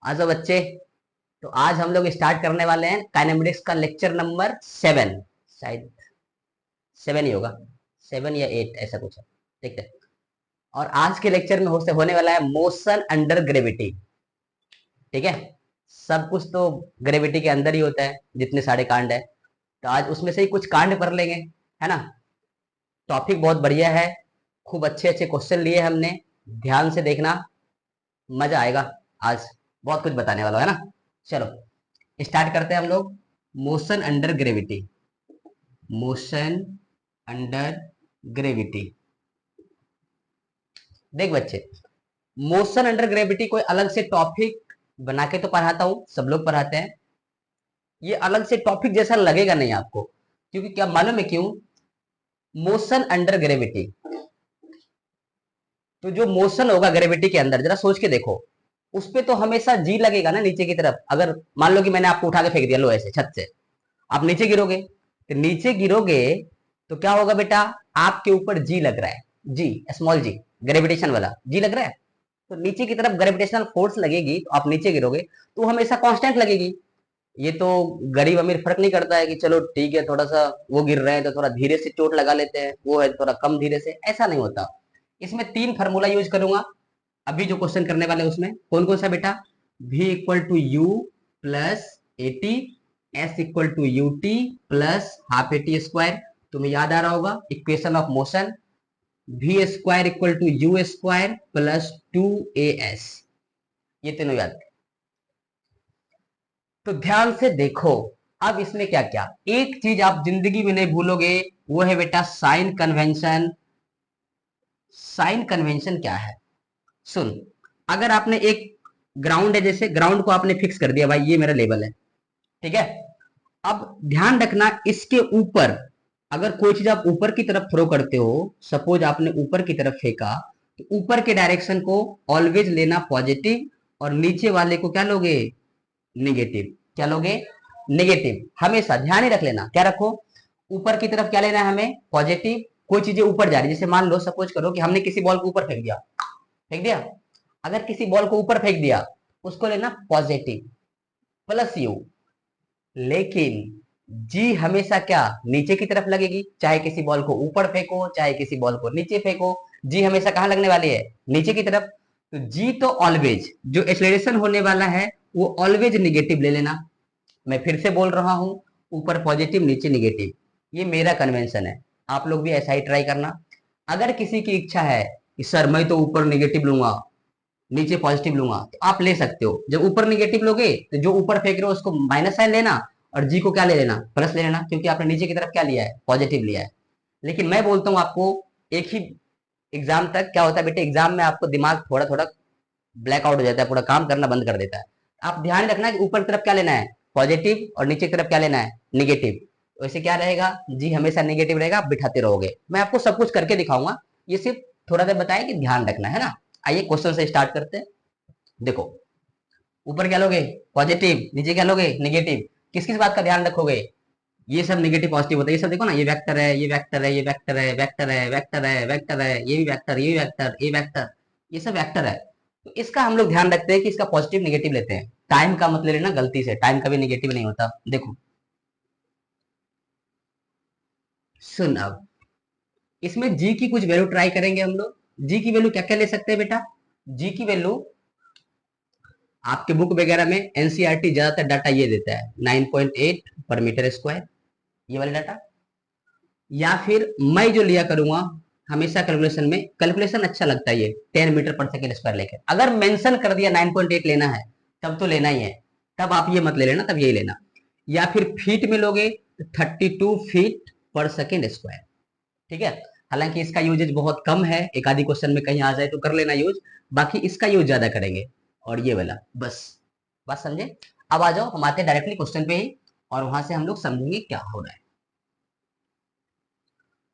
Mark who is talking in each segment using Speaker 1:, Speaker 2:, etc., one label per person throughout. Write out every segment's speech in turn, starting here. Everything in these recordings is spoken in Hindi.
Speaker 1: आ जाओ बच्चे। तो आज हम लोग स्टार्ट करने वाले हैं काइनेमेटिक्स का लेक्चर नंबर 7, शायद 7 ही होगा, 7 या 8 ऐसा कुछ है, ठीक है। और आज के लेक्चर में होने वाला है मोशन अंडर ग्रेविटी, ठीक है। सब कुछ तो ग्रेविटी के अंदर ही होता है, जितने सारे कांड है, तो आज उसमें से ही कुछ कांड कर लेंगे, है ना। टॉपिक बहुत बढ़िया है, खूब अच्छे अच्छे क्वेश्चन लिए हमने, ध्यान से देखना, मजा आएगा। आज बहुत कुछ बताने वाला है ना। चलो स्टार्ट करते हैं हम लोग। Motion under gravity, motion under gravity. देख बच्चे, मोशन अंडर ग्रेविटी कोई अलग से टॉपिक बना के तो पढ़ाता हूं, सब लोग पढ़ाते हैं। ये अलग से टॉपिक जैसा लगेगा नहीं आपको, क्योंकि क्या मालूम है क्यों? मोशन अंडर ग्रेविटी, तो जो मोशन होगा ग्रेविटी के अंदर, जरा सोच के देखो, उस पे तो हमेशा जी लगेगा ना नीचे की तरफ। अगर मान लो कि मैंने आपको उठा के फेंक दिया लोहे से, छत से, आप नीचे गिरोगे, तो नीचे गिरोगे तो क्या होगा बेटा? आपके ऊपर जी लग रहा है, जी स्मॉल जी, ग्रेविटेशन वाला जी लग रहा है। तो नीचे की तरफ ग्रेविटेशनल फोर्स लगेगी, तो आप नीचे गिरोगे तो हमेशा कांस्टेंट लगेगी। ये तो गरीब अमीर फर्क नहीं करता है कि चलो ठीक है, थोड़ा सा वो गिर रहे हैं तो थोड़ा धीरे से चोट लगा लेते हैं, वो है थोड़ा कम धीरे से, ऐसा नहीं होता। इसमें 3 फार्मूला यूज करूंगा अभी जो क्वेश्चन करने वाले हैं उसमें। कौन कौन सा बेटा? V equal to u plus a t, s equal to u t plus half a t square. तुम्हें याद आ रहा होगा equation of motion, V square equal to u square plus 2as। ये तीनों याद। तो ध्यान से देखो, अब इसमें क्या क्या, एक चीज आप जिंदगी में नहीं भूलोगे, वो है बेटा साइन कन्वेंशन। साइन कन्वेंशन क्या है? सुन, अगर आपने एक ग्राउंड है, जैसे ग्राउंड को आपने फिक्स कर दिया, भाई ये मेरा लेवल है, ठीक है। अब ध्यान रखना, इसके ऊपर अगर कोई चीज आप ऊपर की तरफ थ्रो करते हो, सपोज आपने ऊपर की तरफ फेंका, तो ऊपर के डायरेक्शन को ऑलवेज लेना पॉजिटिव, और नीचे वाले को क्या लोगे? निगेटिव। क्या लोगे? निगेटिव। हमेशा ध्यान ही रख लेना, क्या रखो? ऊपर की तरफ क्या लेना है हमें? पॉजिटिव। कोई चीजें ऊपर जा रही है, जैसे मान लो सपोज करो कि हमने किसी बॉल को ऊपर फेंक दिया, फेंक दिया, अगर किसी बॉल को ऊपर फेंक दिया, उसको लेना पॉजिटिव प्लस यू। लेकिन जी हमेशा क्या? नीचे की तरफ लगेगी, चाहे किसी बॉल को ऊपर फेंको चाहे किसी बॉल को नीचे फेंको, जी हमेशा कहां लगने वाली है? नीचे की तरफ। तो जी तो ऑलवेज, जो एक्सेलरेशन होने वाला है वो ऑलवेज निगेटिव ले लेना। मैं फिर से बोल रहा हूं, ऊपर पॉजिटिव नीचे निगेटिव, ये मेरा कन्वेंशन है। आप लोग भी ऐसा ही ट्राई करना। अगर किसी की इच्छा है कि सर मैं तो ऊपर निगेटिव लूंगा नीचे पॉजिटिव लूंगा, तो आप ले सकते हो। जब ऊपर निगेटिव लोगे तो जो ऊपर फेंक रहे हो उसको माइनस साइन लेना, और जी को क्या ले लेना? प्लस ले लेना, क्योंकि आपने नीचे की तरफ क्या लिया है? पॉजिटिव लिया है। लेकिन मैं बोलता हूं आपको, एक ही एग्जाम तक क्या होता है बेटे, एग्जाम में आपको दिमाग थोड़ा थोड़ा ब्लैकआउट हो जाता है, पूरा काम करना बंद कर देता है। आप ध्यान रखना कि ऊपर की तरफ क्या लेना है? पॉजिटिव, और नीचे की तरफ क्या लेना है? निगेटिव। वैसे क्या रहेगा? जी हमेशा निगेटिव रहेगा, आप बिठाते रहोगे। मैं आपको सब कुछ करके दिखाऊंगा, ये सिर्फ थोड़ा देर बताया कि ध्यान रखना है ना। आइए क्वेश्चन से स्टार्ट करते हैं। देखो, ऊपर क्या लोगे? पॉजिटिव, नीचे क्या लोगे? निगेटिव। किस किस बात का ध्यान रखोगे? ये सब निगेटिव पॉजिटिव होता है, ये सब देखो ना, ये वेक्टर है, ये वेक्टर है, ये वेक्टर है, वेक्टर है, वेक्टर है, वेक्टर है, ये भी वेक्टर, ये भी वेक्टर, ये वेक्टर, ये सब वेक्टर है। तो इसका हम लोग ध्यान रखते हैं कि इसका पॉजिटिव निगेटिव लेते हैं। टाइम का मत ले लेना गलती से, टाइम कभी निगेटिव नहीं होता। देखो सुन, अब इसमें जी की कुछ वैल्यू ट्राई करेंगे हम लोग। जी की वैल्यू क्या क्या ले सकते हैं बेटा? जी की वैल्यू आपके बुक वगैरह में एनसीईआरटी ज्यादातर डाटा ये देता है, 9.8 पर मीटर स्क्वायर, ये वाला डाटा। या फिर मैं जो लिया करूंगा हमेशा कैलकुलेशन में, कैलकुलेशन अच्छा लगता है ये 10 मीटर पर सेकेंड स्क्वायर लेके, अगर मेंशन कर दिया 9.8 लेना है तब तो लेना ही है, तब आप ये मत ले लेना, तब यही लेना। या फिर फीट में लोगे तो 32 फीट पर सेकेंड स्क्वायर, ठीक है। हालांकि इसका यूजेज बहुत कम है, एक आधी क्वेश्चन में कहीं आ जाए तो कर लेना यूज, बाकी इसका यूज ज्यादा करेंगे। और ये वाला बस, बात समझे। अब आ जाओ, हम आते हैं डायरेक्टली क्वेश्चन पे ही, और वहां से हम लोग समझेंगे क्या हो रहा है।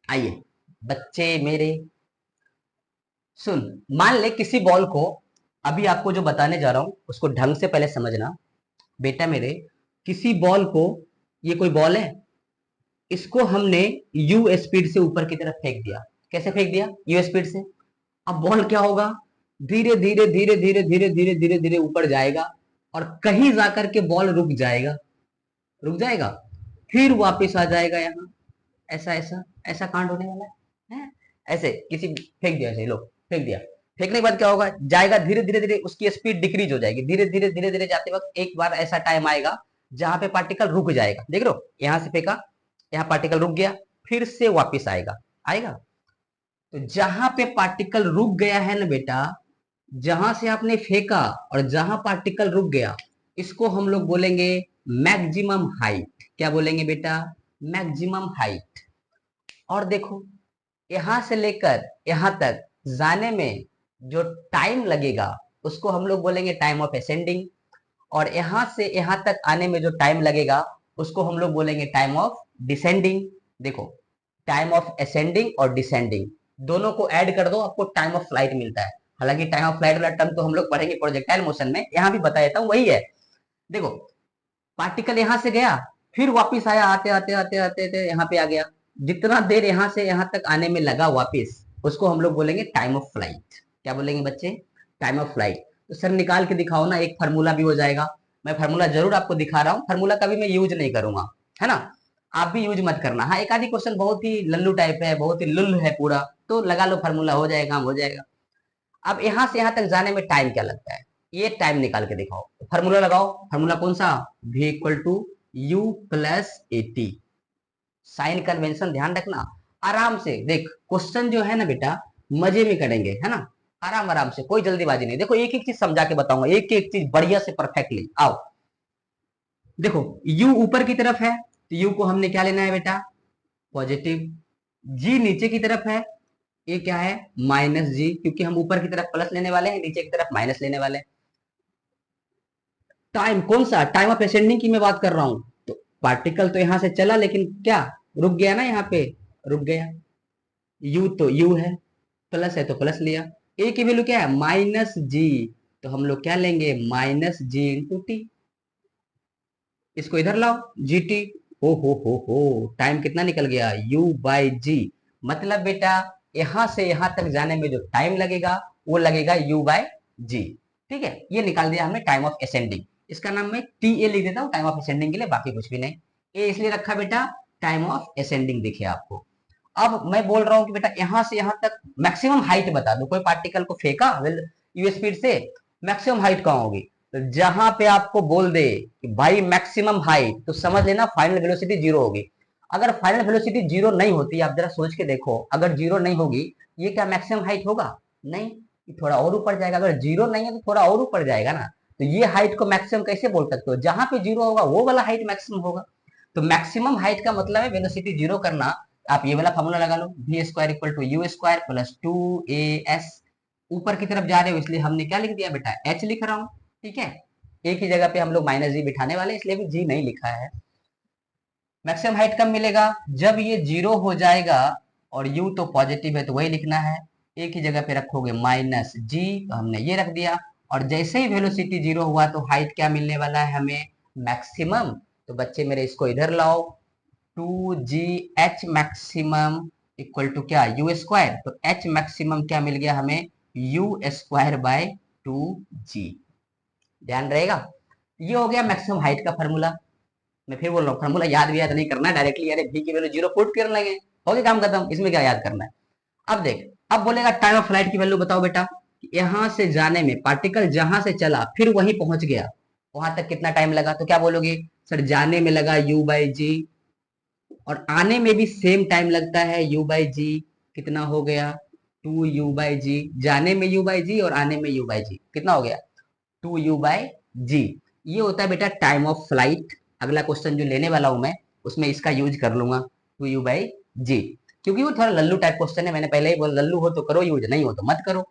Speaker 1: आइए बच्चे मेरे, सुन, मान ले किसी बॉल को, अभी आपको जो बताने जा रहा हूं उसको ढंग से पहले समझना बेटा मेरे। किसी बॉल को, ये कोई बॉल है, इसको हमने यू स्पीड से ऊपर की तरफ फेंक दिया। कैसे फेंक दिया? यू स्पीड से। अब बॉल क्या होगा? धीरे धीरे धीरे धीरे धीरे धीरे धीरे धीरे ऊपर जाएगा, और कहीं जाकर के बॉल रुक जाएगा, रुक जाएगा, फिर वापस आ जाएगा यहाँ। ऐसा ऐसा ऐसा कांड होने वाला है। ऐसे किसी फेंक दिया, ऐसे लो फेंक दिया, फेंकने के बाद क्या होगा, जाएगा धीरे धीरे धीरे, उसकी स्पीड डिक्रीज हो जाएगी, धीरे धीरे धीरे धीरे जाते वक्त एक बार ऐसा टाइम आएगा जहां पे पार्टिकल रुक जाएगा। देख लो, यहां से फेंका, यहाँ पार्टिकल रुक गया, फिर से वापिस आएगा, आएगा। तो जहां पे पार्टिकल रुक गया है ना बेटा, जहां से आपने फेंका और जहां पार्टिकल रुक गया, इसको हम लोग बोलेंगे मैक्सिमम हाइट। क्या बोलेंगे बेटा? Maximum height. और देखो, यहां से लेकर यहां तक जाने में जो टाइम लगेगा उसको हम लोग बोलेंगे टाइम ऑफ असेंडिंग, और यहां से यहां तक आने में जो टाइम लगेगा उसको हम लोग बोलेंगे टाइम ऑफ डिसेंडिंग। देखो, टाइम ऑफ असेंडिंग और डिसेंडिंग दोनों को ऐड कर दो, आपको टाइम ऑफ फ्लाइट मिलता है। हालांकि टाइम ऑफ फ्लाइट वाला टर्म तो हम लोग पढ़ेंगे प्रोजेक्टाइल मोशन में, यहां भी बता देता हूं, वही है। देखो, पार्टिकल यहां से गया, फिर वापिस आया, आते आते आते आते आते यहाँ पे आ गया, जितना देर यहां से यहां तक आने में लगा वापिस, उसको हम लोग बोलेंगे टाइम ऑफ फ्लाइट। क्या बोलेंगे बच्चे? Time of flight. तो सर निकाल के दिखाओ ना, एक फार्मूला भी हो जाएगा। मैं फार्मूला जरूर आपको दिखा रहा हूँ, फार्मूला कभी मैं यूज नहीं करूंगा, है ना। आप भी यूज मत करना। हाँ, एक आधी क्वेश्चन बहुत ही लल्लू टाइप है, बहुत ही लुल्ल है पूरा, तो लगा लो फार्मूला, हो जाएगा, काम हो जाएगा। अब यहां से यहां तक जाने में टाइम क्या लगता है, ये टाइम निकाल के दिखाओ। फार्मूला लगाओ। फार्मूला कौन सा? v equal to u plus a t. Sign convention ध्यान रखना। आराम से देख, क्वेश्चन जो है ना बेटा, मजे में करेंगे, है ना, आराम आराम से, कोई जल्दीबाजी नहीं। देखो, एक एक चीज समझा के बताऊंगा, एक एक चीज बढ़िया से परफेक्टली। आओ देखो, u ऊपर की तरफ है तो u को हमने क्या लेना है बेटा? पॉजिटिव। g नीचे की तरफ है, ये क्या है? माइनस जी, क्योंकि हम ऊपर की तरफ प्लस लेने वाले हैं, नीचे की तरफ माइनस लेने वाले हैं। टाइम कौन सा? टाइम ऑफ असेंडिंग की मैं बात कर रहा हूं। तो पार्टिकल तो यहां से चला, लेकिन क्या रुक गया ना, यहाँ पे रुक गया। यू तो यू है, प्लस है तो प्लस लिया। ए की वैल्यू क्या है? माइनस जी, तो हम लोग क्या लेंगे? माइनस जी इंटू टी। इसको इधर लाओ, जी टी। हो टाइम कितना निकल गया? u बाई जी। मतलब बेटा, यहां से यहां तक जाने में जो टाइम लगेगा वो लगेगा u बाई जी। ठीक है, ये निकाल दिया हमने टाइम ऑफ असेंडिंग। इसका नाम मैं टी ए लिख देता हूँ टाइम ऑफ असेंडिंग के लिए, बाकी कुछ भी नहीं। ए इसलिए रखा बेटा, टाइम ऑफ असेंडिंग दिखे आपको। अब मैं बोल रहा हूं कि बेटा, यहां से यहां तक मैक्सिमम हाइट बता दो। कोई पार्टिकल को फेंका यू स्पीड से, मैक्सिमम हाइट कहां होगी? तो जहां पे आपको बोल दे कि भाई मैक्सिमम हाइट, तो समझ लेना फाइनल वेलोसिटी जीरो होगी। अगर फाइनल वेलोसिटी जीरो नहीं होती, आप जरा सोच के देखो, अगर जीरो नहीं होगी, ये क्या मैक्सिमम हाइट होगा? नहीं, ये थोड़ा और ऊपर जाएगा। अगर जीरो नहीं है तो थोड़ा और ऊपर जाएगा ना। तो ये हाइट को मैक्सिमम कैसे बोल सकते हो? जहां पे जीरो होगा वो वाला हाइट मैक्सिमम होगा। तो मैक्सिमम हाइट का मतलब है वेलोसिटी जीरो करना। आप ये वाला फॉर्मूला लगा लो, v square equal to u square plus two a s. ऊपर की तरफ जा रहे हो इसलिए हमने क्या लिख दिया बेटा? एच लिख रहा हूं। ठीक है, एक ही जगह पे हम लोग माइनस जी बिठाने वाले, इसलिए भी जी नहीं लिखा है। मैक्सिमम हाइट कब मिलेगा? जब ये जीरो हो जाएगा, और यू तो पॉजिटिव है तो वही लिखना है। एक ही जगह पे रखोगे माइनस जी, तो हमने ये रख दिया। और जैसे ही वेलोसिटी जीरो हुआ तो हाइट क्या मिलने वाला है हमें? मैक्सिमम। तो बच्चे मेरे इसको इधर लाओ, two g h maximum equal to क्या? U square. तो एच मैक्सिमम क्या मिल गया हमें? U square by two g. ध्यान रहेगा। ये हो गया मैक्सिमम हाइट का फॉर्मूला। मैं फिर बोल रहा हूँ, फॉर्मूला याद भी याद नहीं करना है डायरेक्टली, अरे भी की वैल्यू जीरो पुट करने लगे, हो गया काम खत्म, इसमें क्या याद करना है। अब देख, अब बोलेगा टाइम ऑफ फ्लाइट की वैल्यू बताओ बेटा। यहां से जाने में पार्टिकल जहां से चला फिर वहीं पहुंच गया, वहां तक कितना टाइम लगा? तो क्या बोलोगे? सर जाने में लगा u बाई जी, और आने में भी सेम टाइम लगता है u बाई जी। कितना हो गया? टू यू बाई जी। जाने में u बाई जी और आने में u बाई जी, कितना हो गया? टू यू बाई जी। ये होता है बेटा टाइम ऑफ फ्लाइट। अगला क्वेश्चन जो लेने वाला हूं मैं, उसमें इसका यूज कर लूंगा, टू यू बाई जी। क्योंकि वो थोड़ा लल्लू टाइप क्वेश्चन है, मैंने पहले ही बोला, लल्लू हो तो करो यूज, नहीं हो तो मत करो।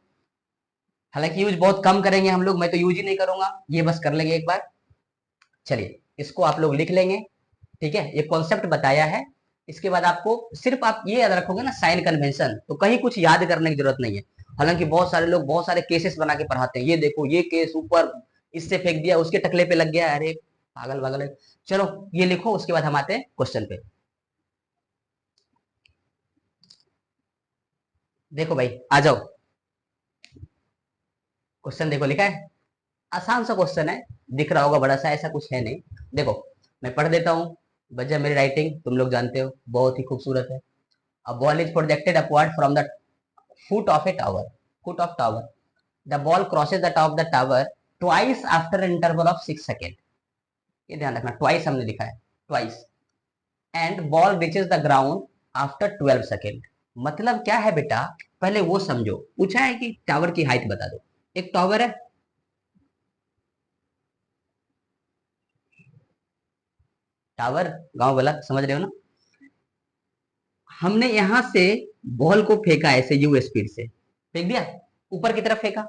Speaker 1: हालांकि यूज बहुत कम करेंगे हम लोग, मैं तो यूज ही नहीं करूंगा, ये बस कर लेंगे एक बार। चलिए, इसको आप लोग लिख लेंगे। ठीक है, ये कॉन्सेप्ट बताया है। इसके बाद आपको सिर्फ आप ये याद रखोगे ना, साइन कन्वेंशन, तो कहीं कुछ याद करने की जरूरत नहीं है। हालांकि बहुत सारे लोग बहुत सारे केसेस बना के पढ़ाते हैं, ये देखो ये केस ऊपर इससे फेंक दिया, उसके टकले पे लग गया, अरे पागल पागल है। चलो ये लिखो, उसके बाद हम आते हैं क्वेश्चन पे। देखो भाई, आ जाओ, क्वेश्चन देखो लिखा है। आसान सा क्वेश्चन है, दिख रहा होगा बड़ा सा, ऐसा कुछ है नहीं। देखो मैं पढ़ देता हूँ, वजह मेरी राइटिंग तुम लोग जानते हो बहुत ही खूबसूरत है। A ball is projected upward from the foot of A tower, foot of tower, the ball crosses the top of the tower twice after interval of 6 second. ये ध्यान रखना, ट्वाइस हमने लिखा है, twice, and ball reaches the ground after 12 second. मतलब क्या है बेटा, पहले वो समझो। पूछा है कि टावर की हाइट बता दो। एक टावर है, टावर, गांव वाला, समझ रहे हो ना। हमने यहां से बॉल को फेंका ऐसे यू स्पीड से, फेंक दिया, ऊपर की तरफ फेंका।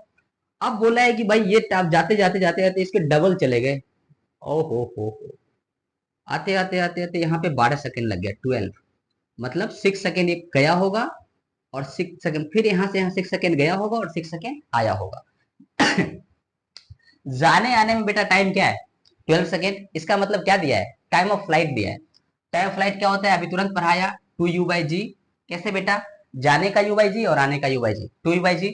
Speaker 1: अब बोला है कि भाई ये टाप जाते जाते जाते जाते इसके डबल चले गए। ओ हो, आते आते आते आते यहाँ पे 12 सेकेंड लग गया, 12। मतलब 6 सेकेंड एक गया होगा, और 6 सेकेंड फिर यहाँ से यहाँ 6 सेकेंड गया होगा, और 6 सेकेंड आया होगा। जाने आने में बेटा टाइम क्या है, 12 सेकेंड। इसका मतलब क्या दिया है, टाइम ऑफ फ्लाइट दिया है। टाइम ऑफ फ्लाइट क्या होता है, अभी तुरंत पढ़ाया, 2u/g। कैसे बेटा, जाने का u/g और आने का u/g, 2u/g।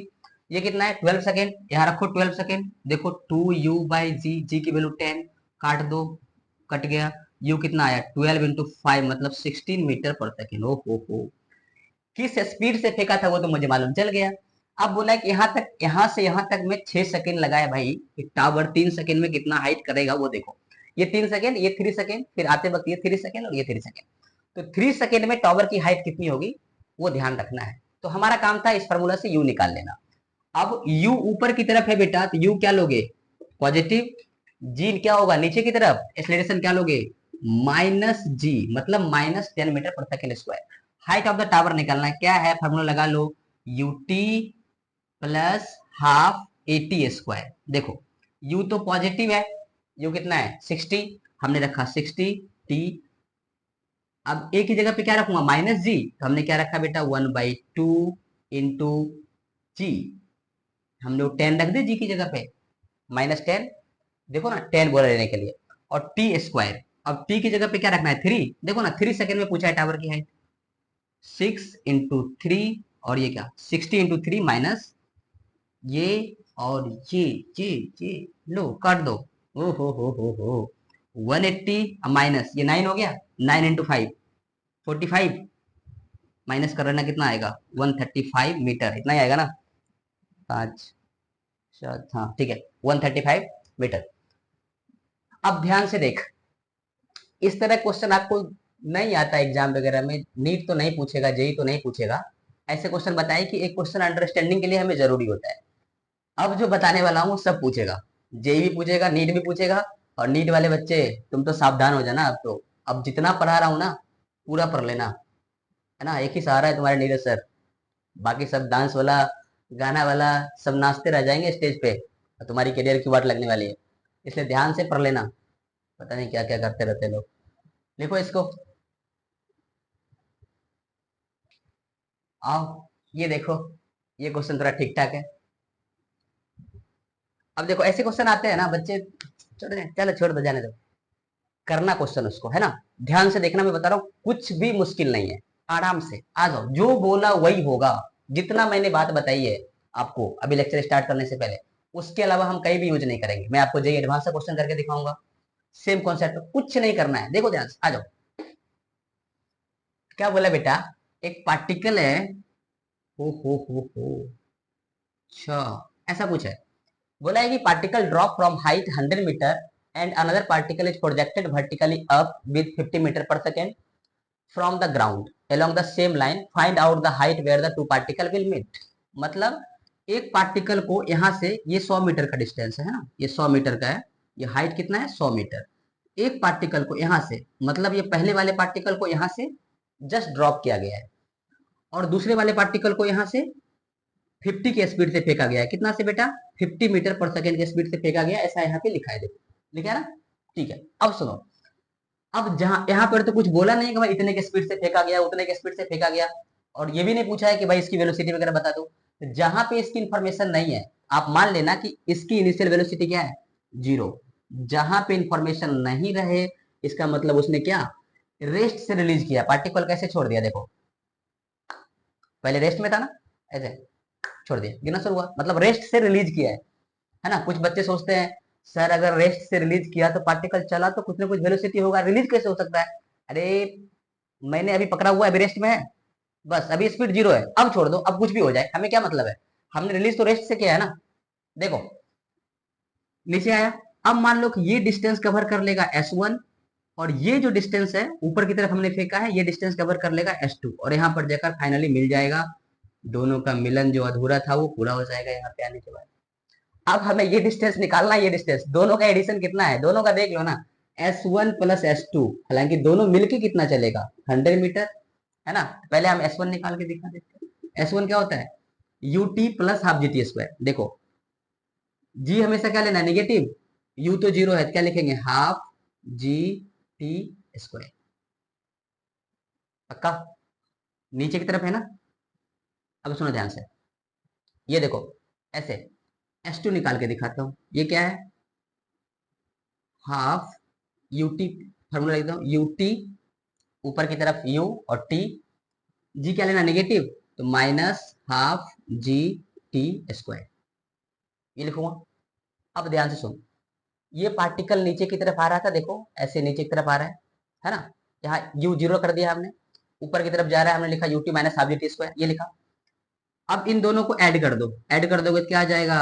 Speaker 1: ये कितना है, 12 सेकेंड। यहाँ रखो 12 सेकेंड, देखो 2u/g, जी की वैल्यू 10, काट दो, कट गया। यू कितना आया, 12 × 5 मतलब 16 मीटर पर सेकेंड। ओ हो, किस स्पीड से फेंका था वो तो मुझे मालूम चल गया। अब बोला कि यहाँ तक, यहाँ से यहाँ तक में 6 सेकेंड लगाया भाई। टावर 3 सेकेंड में कितना हाइट करेगा वो देखो। ये 3 सेकेंड, ये 3 सेकेंड, फिर आते वक्त ये 3 सेकेंड और ये 3 सेकेंड। तो 3 सेकेंड में टावर की हाइट कितनी होगी वो ध्यान रखना है। तो हमारा काम था इस फॉर्मूला से यू निकाल लेना। अब यू ऊपर की तरफ है बेटा, तो यू क्या लोगे, पॉजिटिव। जी क्या होगा, नीचे की तरफ एक्सेलरेशन क्या लोगे, -g, मतलब -10 metre per second square. Height of the tower निकालना है, क्या है फॉर्मूला लगा लो, ut प्लस हाफ AT²। देखो u तो पॉजिटिव है, u कितना है 60, हमने रखा 60t। अब a की जगह पे क्या रखूंगा, -g, तो हमने क्या रखा बेटा 1/2 इंटू जी। हम लोग 10 रख दे जी की जगह पे, -10, देखो ना 10 बोला लेने के लिए, और t²। अब t की जगह पे क्या रखना है 3, देखो ना 3 सेकेंड में पूछा है टावर की हाइट, 6 × 3, और ये क्या 60 × 3 माइनस ये, और ये लो काट दो। ओ हो 180 माइनस ये 9 हो गया, 9 × 5 45, माइनस कर लेना कितना आएगा 135 मीटर, इतना ही आएगा ना, 5 7, हाँ ठीक है 135 मीटर। अब ध्यान से देख, इस तरह क्वेश्चन आपको नहीं आता एग्जाम वगैरह में, नीट तो नहीं पूछेगा, जेई तो नहीं पूछेगा। ऐसे क्वेश्चन बताए कि एक क्वेश्चन अंडरस्टैंडिंग के लिए हमें जरूरी होता है। अब जो बताने वाला हूँ सब पूछेगा, जेई भी पूछेगा, नीट भी पूछेगा। और नीट वाले बच्चे तुम तो सावधान हो जाना अब तो। अब जितना पढ़ा रहा हूँ ना पूरा पढ़ लेना, है ना, एक ही सहारा है तुम्हारे नीरज सर। बाकी सब डांस वाला, गाना वाला, सब नाचते रह जाएंगे स्टेज पे, और तुम्हारी करियर की वाट लगने वाली है। इसलिए ध्यान से पढ़ लेना, पता नहीं क्या क्या करते रहते लोग। देखो इसको, आओ ये देखो, ये क्वेश्चन थोड़ा ठीक ठाक है। अब देखो ऐसे क्वेश्चन आते हैं ना बच्चे, चलो छोड़ दो, जाने दो, करना क्वेश्चन उसको, है ना। ध्यान से देखना, मैं बता रहा हूँ कुछ भी मुश्किल नहीं है, आराम से आ जाओ, जो बोला वही होगा। जितना मैंने बात बताई है आपको अभी लेक्चर स्टार्ट करने से पहले, उसके अलावा हम कहीं भी यूज नहीं करेंगे। मैं आपको जेई एडवांस का क्वेश्चन करके दिखाऊंगा, सेम कॉन्सेप्ट, कुछ नहीं करना है। देखो ध्यान से आ जाओ, क्या बोला बेटा, एक पार्टिकल है, हो अच्छा, ऐसा कुछ है। बोला है कि particle drop from height 100 metre and another particle is projected vertically up with 50 metre per second from the ground along the same line, find out the height where the two particle will meet। मतलब एक पार्टिकल को यहाँ से, ये 100 मीटर का डिस्टेंस है ना, ये 100 मीटर का है, ये हाइट कितना है 100 मीटर। एक पार्टिकल को यहाँ से, मतलब ये पहले वाले पार्टिकल को यहाँ से जस्ट ड्रॉप किया गया है, और दूसरे वाले पार्टिकल को यहाँ से 50 की स्पीड से फेंका गया है। कितना से बेटा, 50 मीटर पर सेकेंड की स्पीड से फेंका गया, ऐसा यहाँ पे लिखा है, देखो लिखा है ना। ठीक है, अब सुनो, अब जहां यहाँ पर तो कुछ बोला नहीं कि भाई इतने के स्पीड से फेंका गया, उतने के स्पीड से फेंका गया, और ये भी नहीं पूछा है कि भाई इसकी वेलोसिटी वगैरह बता दो। तो जहां पे इसकी इंफॉर्मेशन नहीं है, आप मान लेना कि इसकी इनिशियल वेलोसिटी क्या है, 0। जहां पे इंफॉर्मेशन नहीं रहे, इसका मतलब उसने क्या, रेस्ट से रिलीज किया, पार्टिकल कैसे छोड़ दिया, देखो पहले रेस्ट में था ना, ऐसे छोड़ दिया, गिरना शुरू हुआ, मतलब रेस्ट से रिलीज किया है ना। कुछ बच्चे सोचते हैं सर अगर रेस्ट से रिलीज किया तो पार्टिकल चला तो कुछ ना कुछ वेलोसिटी होगा, रिलीज कैसे हो सकता है? अरे मैंने अभी पकड़ा हुआ है, अभी रेस्ट में है, बस अभी स्पीड 0 है, अब छोड़ दो, अब कुछ भी हो जाए हमें क्या मतलब है, हमने रिलीज तो रेस्ट से किया है ना। देखो नीचे आया, अब मान लो कि ये डिस्टेंस कवर कर लेगा S1, और ये जो डिस्टेंस है ऊपर की तरफ हमने फेंका है, ये डिस्टेंस कवर कर लेगा S2, और यहाँ पर जाकर फाइनली मिल जाएगा, दोनों का मिलन जो अधूरा था वो पूरा हो जाएगा यहाँ पे आने के बाद। अब हमें ये डिस्टेंस निकालना है, ये डिस्टेंस दोनों का एडिशन कितना है, दोनों का देख लो ना, S1 प्लस S2, हालांकि दोनों मिलके कितना चलेगा, 100 मीटर, है ना। पहले हम S1 निकाल के दिखा देते हैं। S1 क्या होता है, ut plus half GT square. देखो जी हमेशा क्या लेना है, नेगेटिव, u तो 0 है, क्या लिखेंगे, हाफ GT स्क्वायर, पक्का, नीचे की तरफ है ना। अब सुनो ध्यान से, ये देखो ऐसे S2 निकाल के दिखाता हूं, ये क्या है, हाफ ut, फॉर्मूला लिखता हूँ, ut ऊपर की तरफ u और t, g क्या लेना, नेगेटिव, तो माइनस हाफ GT स्क्वायर, ये लिखूंगा। अब ध्यान से सुन, ये पार्टिकल नीचे की तरफ आ रहा था, देखो ऐसे नीचे की तरफ आ रहा है ना, यहाँ u 0 कर दिया हमने, ऊपर की तरफ जा रहा है, हमने लिखा ut minus half GT square, ये लिखा। अब इन दोनों को ऐड कर दो, ऐड कर दोगे क्या आ जाएगा,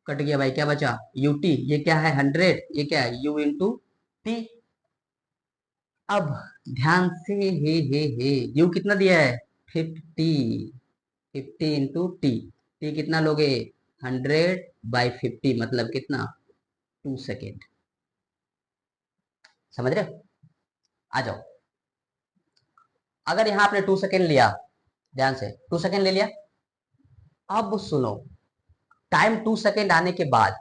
Speaker 1: कट गया भाई, क्या बचा, ut, ये क्या है 100, ये क्या है u इंटू टी। अब ध्यान से, हे u कितना दिया है, 50, 50 इंटू टी, टी कितना लोगे, 100/50, मतलब कितना, 2 सेकेंड, समझ रहे हो। आ जाओ, अगर यहाँ आपने 2 सेकेंड लिया, ध्यान से 2 सेकेंड ले लिया, अब सुनो, टाइम 2 सेकेंड आने के बाद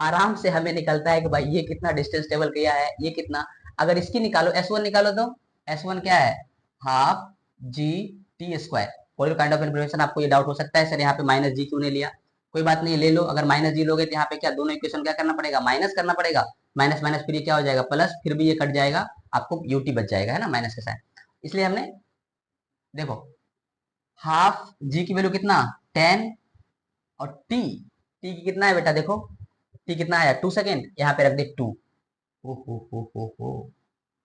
Speaker 1: आराम से हमें निकलता है कि भाई ये कितना डिस्टेंस ट्रेवल किया है, ये कितना, अगर इसकी निकालो S1 निकालो तो S1 क्या है, हाफ GT स्क्वायर। कोई काइंड ऑफ इन्फॉर्मेशन आपको ये डाउट हो सकता है, सर यहाँ पे माइनस जी क्यों नहीं लिया, कोई बात नहीं, ले लो, अगर माइनस जी लोगे तो यहाँ पे क्या, दोनों इक्वेशन क्या करना पड़ेगा, माइनस करना पड़ेगा, माइनस माइनस फिर ये क्या हो जाएगा प्लस, फिर भी ये कट जाएगा, आपको यूटी बच जाएगा, है ना, माइनस के साथ। इसलिए हमने देखो हाफ जी की वैल्यू कितना, 10, और टी, टी की कितना है बेटा, देखो टी कितना आया, 2 सेकेंड, यहाँ पे रख दे 2, ओ हो,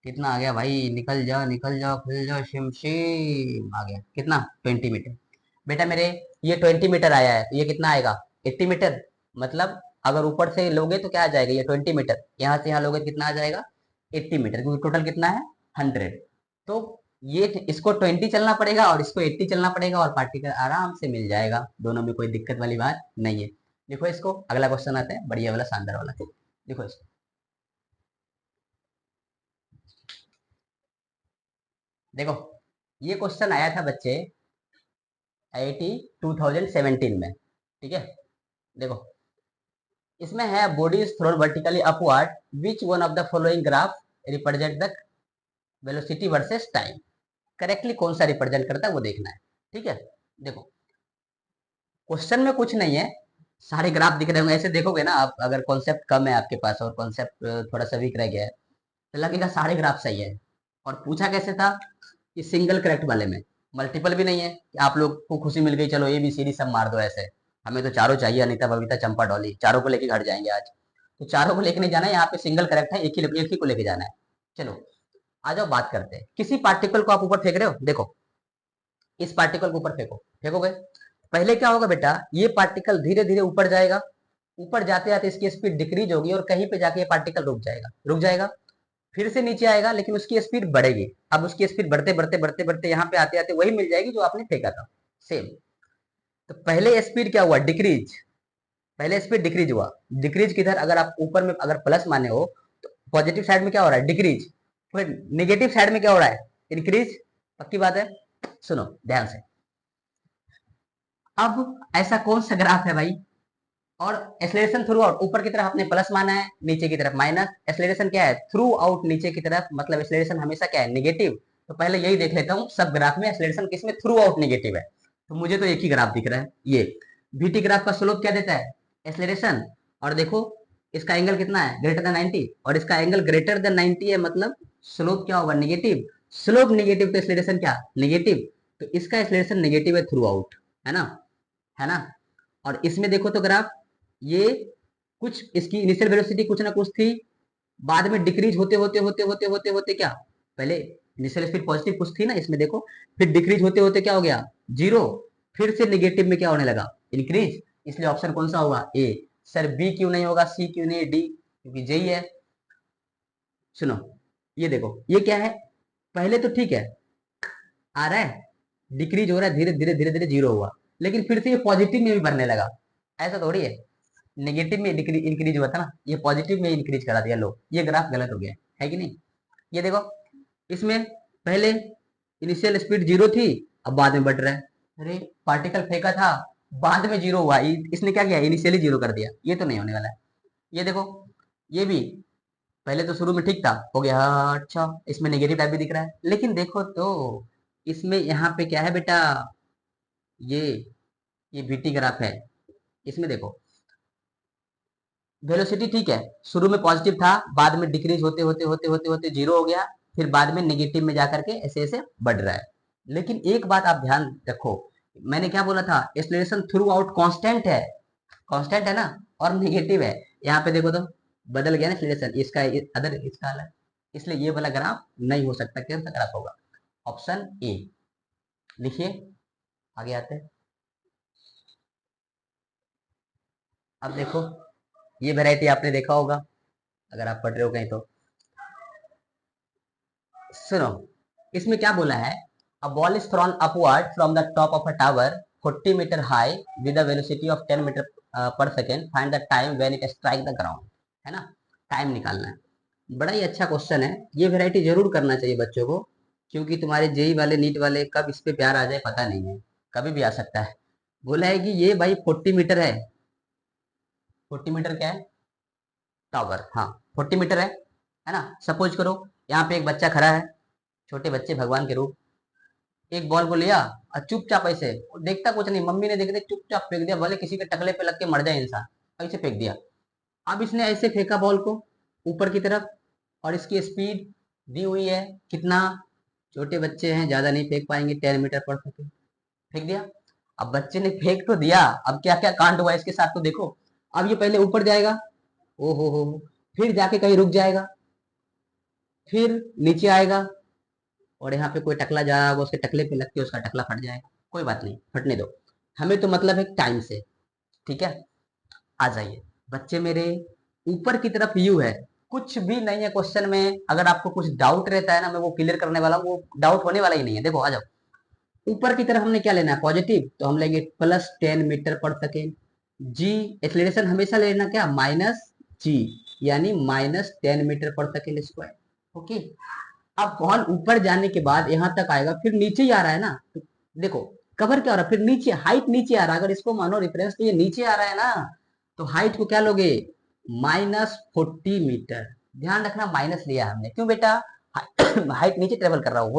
Speaker 1: कितना आ गया भाई, निकल जाओ खुल जाओ शिम शिम, आ गया कितना, 20 मीटर। बेटा मेरे ये 20 मीटर आया है, तो ये कितना आएगा, 80 मीटर, मतलब अगर ऊपर से लोगे तो क्या आ जाएगा, ये 20 मीटर, यहाँ से यहाँ लोगे तो कितना आ जाएगा, 80 मीटर, क्योंकि टोटल कितना है, 100। तो ये इसको 20 चलना पड़ेगा और इसको 80 चलना पड़ेगा, और पार्टिकल आराम से मिल जाएगा, दोनों में कोई दिक्कत वाली बात नहीं है। देखो इसको, अगला क्वेश्चन आता है, बढ़िया वाला, शानदार वाला, देखो इसको, देखो ये क्वेश्चन आया था बच्चे IIT 2017 में, ठीक है। देखो इसमें है, body is thrown vertically upward, which one of the following graph represent the velocity versus time, correctly कौन सा रिप्रेजेंट करता है वो देखना है, ठीक है। देखो क्वेश्चन में कुछ नहीं है, सारे ग्राफ दिख रहे होंगे, ऐसे देखोगे ना आप, अगर कॉन्सेप्ट कम है आपके पास और कॉन्सेप्ट थोड़ा सा वीक रह गया है, तो लगेगा सारे ग्राफ सही है। और पूछा कैसे था, कि सिंगल करेक्ट वाले में, मल्टीपल भी नहीं है कि आप लोग को खुशी मिल गई, चलो ABCD सब मार दो ऐसे, हमें तो चारों चाहिए, अनिता बबीता चंपा डॉली, चारों को लेके घर जाएंगे आज, तो चारों को लेके नहीं जाना है, यहाँ पे सिंगल करेक्ट है, एक ही को लेके जाना है। चलो आ जाओ बात करते हैं, किसी पार्टिकल को आप ऊपर फेंक रहे हो, देखो इस पार्टिकल को ऊपर फेंको, फेंकोगे, पहले क्या होगा बेटा, ये पार्टिकल धीरे धीरे ऊपर जाएगा, ऊपर जाते जाते इसकी स्पीड डिक्रीज होगी, और कहीं पे जाके ये पार्टिकल रुक जाएगा, फिर से नीचे आएगा, लेकिन उसकी स्पीड बढ़ेगी, अब उसकी स्पीड बढ़ते बढ़ते बढ़ते बढ़ते यहाँ पे आते आते वही मिल जाएगी जो आपने फेंका था, सेम। तो पहले स्पीड क्या हुआ, डिक्रीज, पहले स्पीड डिक्रीज हुआ, डिक्रीज किधर, अगर आप ऊपर में अगर प्लस माने हो तो पॉजिटिव साइड में क्या हो रहा है, डिक्रीज, फिर निगेटिव साइड में क्या हो रहा है, इंक्रीज, पक्की बात है। सुनो ध्यान से, अब ऐसा कौन सा ग्राफ है भाई, और एक्सेलरेशन थ्रू आउट, ऊपर की तरफ आपने प्लस माना है, नीचे की तरफ माइनस, एक्सेलरेशन क्या है, थ्रू आउट नीचे की तरफ, मतलब एक्सेलरेशन हमेशा क्या है, नेगेटिव। तो पहले यही देख लेता हूँ सब ग्राफ में एक्सेलरेशन किसमें थ्रू आउट नेगेटिव है, तो मुझे तो एक ही ग्राफ दिख रहा है, ये VT ग्राफ का स्लोप क्या देता है, एक्सेलरेशन, और देखो इसका एंगल कितना है, ग्रेटर देन 90, और इसका एंगल ग्रेटर देन 90 है, मतलब स्लोप क्या होगा, नेगेटिव, स्लोप नेगेटिव तो एक्सेलरेशन क्या, नेगेटिव, तो इसका एक्सेलरेशन नेगेटिव है थ्रू आउट, है ना, है ना। और इसमें देखो तो ग्राफ, ये कुछ इसकी इनिशियल वेलोसिटी कुछ ना कुछ थी, बाद में डिक्रीज होते होते होते होते होते होते क्या, पहले इनिशियल स्पीड पॉजिटिव कुछ थी ना इसमें देखो, फिर डिक्रीज होते होते क्या हो गया, जीरो, फिर से नेगेटिव में क्या होने लगा, इंक्रीज। इसलिए ऑप्शन कौन सा होगा, ए। सर बी क्यों नहीं होगा, सी क्यों नहीं, डी, क्योंकि जे ही है। सुनो, ये देखो ये क्या है, पहले तो ठीक है आ रहा है, डिक्रीज हो रहा है, धीरे धीरे धीरे धीरे जीरो हुआ, लेकिन फिर से ये पॉजिटिव में भी बढ़ने लगा। ऐसा थोड़ी है, नेगेटिव में इंक्रीज हुआ था ना, ये पॉजिटिव में इंक्रीज करा दिया, लो ये ग्राफ गलत हो गया है कि नहीं। ये देखो इसमें पहले इनिशियल स्पीड जीरो थी, अब बाद में बढ़ रहा है, अरे पार्टिकल फेंका था, बाद में जीरो हुआ, इसने क्या किया, इनिशियली जीरो कर दिया, ये तो नहीं होने वाला है। ये देखो ये भी पहले तो शुरू में ठीक था, हो गया, अच्छा इसमें नेगेटिव टाइप भी दिख रहा है, लेकिन देखो तो इसमें यहाँ पे क्या है बेटा, ये ये बीटी ग्राफ है, इसमें देखो वेलोसिटी ठीक है, शुरू में पॉजिटिव था, बाद में डिक्रीज होते होते होते होते होते जीरो हो गया, फिर बाद में नेगेटिव में जाकर के ऐसे ऐसे बढ़ रहा है। लेकिन एक बात आप ध्यान रखो, मैंने क्या बोला था, एक्सेलरेशन थ्रू आउट कांस्टेंट है, कांस्टेंट है ना, और नेगेटिव है। यहाँ पे देखो तो बदल गया ना एक्सेलरेशन, इसका अदर इसका अलग, इसलिए ये वाला ग्राफ नहीं हो सकता, कौन सा ग्राफ होगा, ऑप्शन ए। लिखिए, आगे आते हैं। अब देखो ये वैरायटी आपने देखा होगा अगर आप पढ़ रहे हो कहीं तो। सुनो, इसमें क्या बोला है, a ball is thrown upward from the top of a tower 40 metre high with a velocity of 10 metre per second, find the time when it strike the ground, है ना, टाइम निकालना है। बड़ा ही अच्छा क्वेश्चन है, ये वैरायटी जरूर करना चाहिए बच्चों को, क्योंकि तुम्हारे जेई वाले नीट वाले कब इस पे प्यार आ जाए पता नहीं है, कभी भी आ सकता है। बोला है कि ये भाई 40 मीटर है, 40 मीटर क्या है, टावर, हाँ 40 मीटर है ना। सपोज करो यहाँ पे एक बच्चा खड़ा है, छोटे बच्चे भगवान के रूप, एक बॉल को लिया और चुपचाप ऐसे, देखता कुछ नहीं, मम्मी ने देख देख चुपचाप फेंक दिया, भले किसी के टकले पे लग के मर जाए इंसान, ऐसे फेंक दिया। अब इसने ऐसे फेंका बॉल को ऊपर की तरफ, और इसकी स्पीड दी हुई है कितना, छोटे बच्चे हैं ज्यादा नहीं फेंक पाएंगे, 10 मीटर पर सेकेंड, फेंक दिया। अब बच्चे ने फेंक तो दिया, अब क्या क्या कांड हुआ इसके साथ तो देखो, अब ये पहले ऊपर जाएगा, ओ हो, फिर जाके कहीं रुक जाएगा, फिर नीचे आएगा, और यहाँ पे कोई टकला जा रहा होगा, उसके टकले पे लग के उसका टकला फट जाएगा, कोई बात नहीं, फटने दो, हमें तो मतलब है टाइम से, ठीक है। आ जाइए बच्चे मेरे, ऊपर की तरफ यू है, कुछ भी नहीं है क्वेश्चन में, अगर आपको कुछ डाउट रहता है ना, मैं वो क्लियर करने वाला हूँ, वो डाउट होने वाला ही नहीं है। देखो आ जाओ, ऊपर की तरफ हमने क्या लेना है, पॉजिटिव, तो हम लेंगे +10 मीटर पर सेकेंड, जी एक्सलेरेशन हमेशा लेना क्या, -g, यानी -10 metre per second square, okay. अब बॉल ऊपर जाने के बाद यहाँ तक आएगा, फिर नीचे ही आ रहा है ना, तो देखो कवर क्या हो रहा है, फिर नीचे हाइट नीचे आ रहा है, अगर इसको मानो रिफरेंस तो ये नीचे आ रहा है ना, तो हाइट को क्या लोगे, -40 मीटर, ध्यान रखना माइनस लिया हमने, क्यों बेटा, हाइट नीचे ट्रेवल कर रहा हो,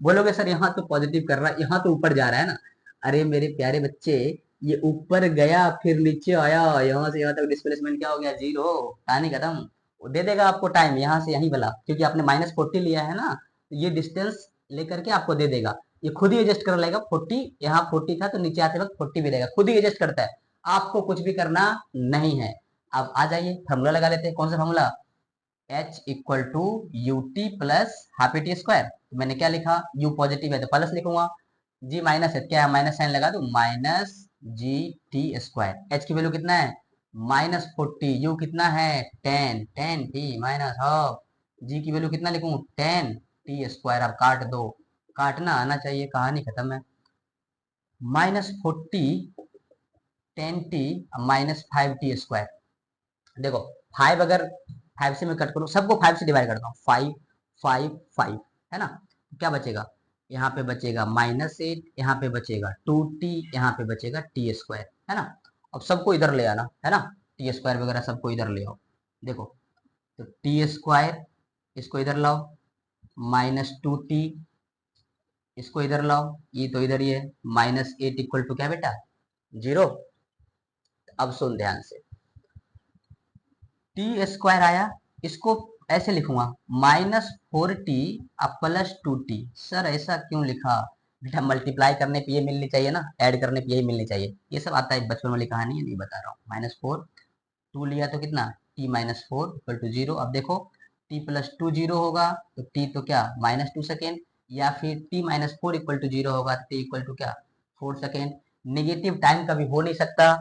Speaker 1: बोलोगे सर यहाँ तो पॉजिटिव कर रहा है, यहाँ तो ऊपर जा रहा है ना, अरे मेरे प्यारे बच्चे, ये ऊपर गया फिर नीचे आया, यहाँ से यहाँ तक डिस्प्लेसमेंट क्या हो गया, जीरो, कहानी खत्म। वो दे देगा आपको टाइम यहाँ से यहीं वाला, क्योंकि आपने -40 लिया है ना, तो ये डिस्टेंस लेकर के आपको दे देगा, ये खुद ही एडजस्ट कर लेगा, 40 यहाँ 40 था तो नीचे आते वक्त 40 भी रहेगा, खुद ही एडजस्ट करता है, आपको कुछ भी करना नहीं है। अब आ जाइए फॉर्मूला लगा लेते हैं, कौन सा formula, H = UT + ½ T square, मैंने क्या लिखा, U पॉजिटिव है तो प्लस लिखूंगा, G माइनस है, क्या है माइनस साइन लगा दो, -GT², H की वैल्यू कितना है, -40, U कितना है 10, 10T -½ G की वैल्यू कितना लिखूं, 10T², अब काट दो, काटना आना चाहिए, कहानी खत्म है, -40, 10T -5T², देखो 5 अगर 5 से मैं कट करूँ, सबको 5 से डिवाइड करता हूँ, 5 5 5, है ना, क्या बचेगा, यहाँ पे बचेगा -8, यहाँ पे बचेगा 2T, यहाँ पे बचेगा T², है ना। अब सबको इधर ले आना, है ना, T² वगैरह सबको इधर ले आओ, देखो तो T², इसको इधर लाओ, -2T, इसको इधर लाओ, ये तो इधर ही है, -8 = क्या बेटा, 0। अब सुन ध्यान से, T² आया, इसको ऐसे लिखूंगा, -4T +2T, सर ऐसा क्यों लिखा, बेटा मल्टीप्लाई करने पे ये मिलनी चाहिए ना, ऐड करने पे यही मिलनी चाहिए, ये सब आता है, बचपन वाली कहानी है, नहीं बता रहा हूँ, -4 टू लिया तो कितना, t minus four equal to zero. अब देखो टी प्लस टू जीरो होगा तो टी तो क्या माइनस टू सेकेंड, या फिर t minus four equal to zero होगा तो टी इक्वल टू क्या 4 सेकेंड। निगेटिव टाइम कभी हो नहीं सकता,